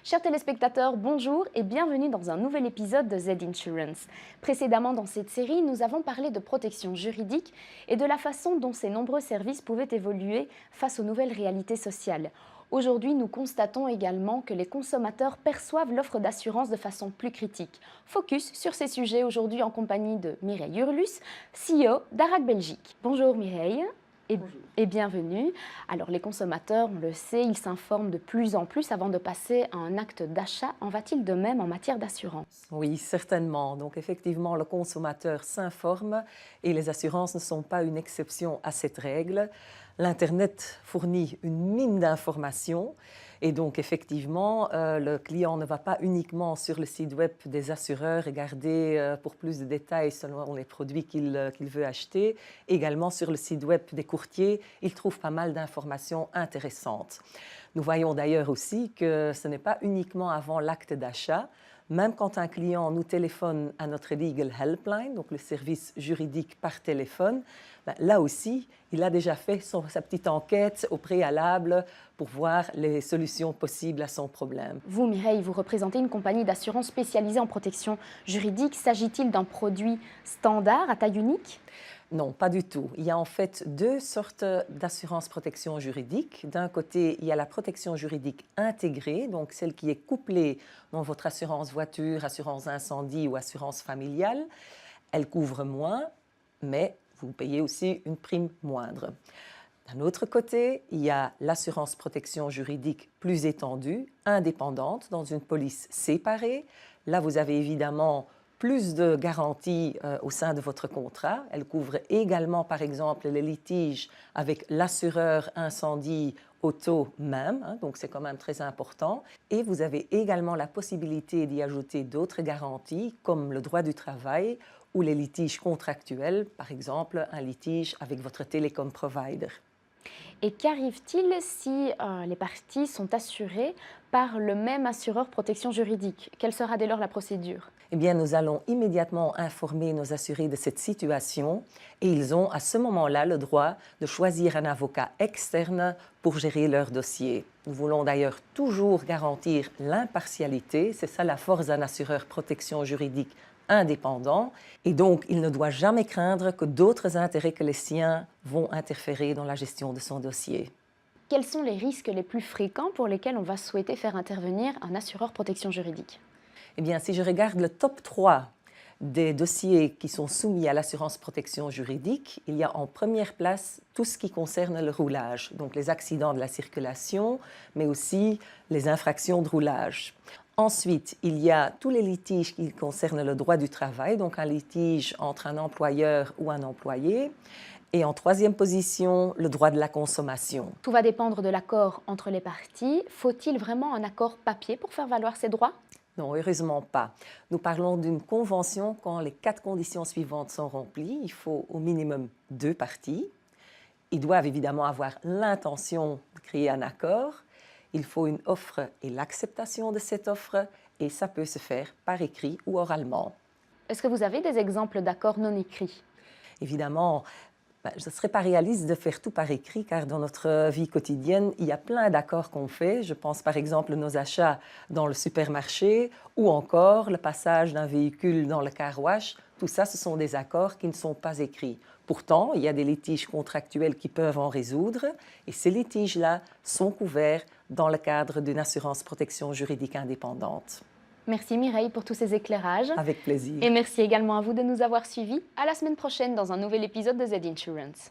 Chers téléspectateurs, bonjour et bienvenue dans un nouvel épisode de Z Insurance. Précédemment dans cette série, nous avons parlé de protection juridique et de la façon dont ces nombreux services pouvaient évoluer face aux nouvelles réalités sociales. Aujourd'hui, nous constatons également que les consommateurs perçoivent l'offre d'assurance de façon plus critique. Focus sur ces sujets aujourd'hui en compagnie de Mireille Hurlus, CEO d'Arac Belgique. Bonjour Mireille. Et bienvenue. Alors les consommateurs, on le sait, ils s'informent de plus en plus avant de passer à un acte d'achat. En va-t-il de même en matière d'assurance? Oui, certainement. Donc effectivement, le consommateur s'informe et les assurances ne sont pas une exception à cette règle. L'Internet fournit une mine d'informations et donc effectivement, le client ne va pas uniquement sur le site web des assureurs regarder pour plus de détails selon les produits qu'il veut acheter. Également sur le site web des courtiers, il trouve pas mal d'informations intéressantes. Nous voyons d'ailleurs aussi que ce n'est pas uniquement avant l'acte d'achat. Même quand un client nous téléphone à notre Legal Helpline, donc le service juridique par téléphone, là aussi, il a déjà fait sa petite enquête au préalable pour voir les solutions possibles à son problème. Vous, Mireille, vous représentez une compagnie d'assurance spécialisée en protection juridique. S'agit-il d'un produit standard à taille unique? Non, pas du tout. Il y a en fait deux sortes d'assurance protection juridique. D'un côté, il y a la protection juridique intégrée, donc celle qui est couplée dans votre assurance voiture, assurance incendie ou assurance familiale. Elle couvre moins, mais vous payez aussi une prime moindre. D'un autre côté, il y a l'assurance protection juridique plus étendue, indépendante, dans une police séparée. Là, vous avez évidemment plus de garanties au sein de votre contrat. Elle couvre également, par exemple, les litiges avec l'assureur incendie auto même, donc c'est quand même très important. Et vous avez également la possibilité d'y ajouter d'autres garanties, comme le droit du travail ou les litiges contractuels, par exemple un litige avec votre télécom provider. Et qu'arrive-t-il si les parties sont assurées par le même assureur protection juridique? Quelle sera dès lors la procédure? Eh bien, nous allons immédiatement informer nos assurés de cette situation et ils ont à ce moment-là le droit de choisir un avocat externe pour gérer leur dossier. Nous voulons d'ailleurs toujours garantir l'impartialité, c'est ça la force d'un assureur protection juridique indépendant et donc il ne doit jamais craindre que d'autres intérêts que les siens vont interférer dans la gestion de son dossier. Quels sont les risques les plus fréquents pour lesquels on va souhaiter faire intervenir un assureur protection juridique? Eh bien, si je regarde le top 3 des dossiers qui sont soumis à l'assurance protection juridique, il y a en première place tout ce qui concerne le roulage, donc les accidents de la circulation, mais aussi les infractions de roulage. Ensuite, il y a tous les litiges qui concernent le droit du travail, donc un litige entre un employeur ou un employé. Et en troisième position, le droit de la consommation. Tout va dépendre de l'accord entre les parties. Faut-il vraiment un accord papier pour faire valoir ses droits? Non, heureusement pas. Nous parlons d'une convention quand les 4 conditions suivantes sont remplies. Il faut au minimum 2 parties. Ils doivent évidemment avoir l'intention de créer un accord. Il faut une offre et l'acceptation de cette offre et ça peut se faire par écrit ou oralement. Est-ce que vous avez des exemples d'accords non écrits? Évidemment, ce ne serait pas réaliste de faire tout par écrit car dans notre vie quotidienne, il y a plein d'accords qu'on fait. Je pense par exemple à nos achats dans le supermarché ou encore le passage d'un véhicule dans le car wash. Tout ça, ce sont des accords qui ne sont pas écrits. Pourtant, il y a des litiges contractuels qui peuvent en résoudre et ces litiges-là sont couverts dans le cadre d'une assurance protection juridique indépendante. Merci Mireille pour tous ces éclairages. Avec plaisir. Et merci également à vous de nous avoir suivis. À la semaine prochaine dans un nouvel épisode de Z Insurance.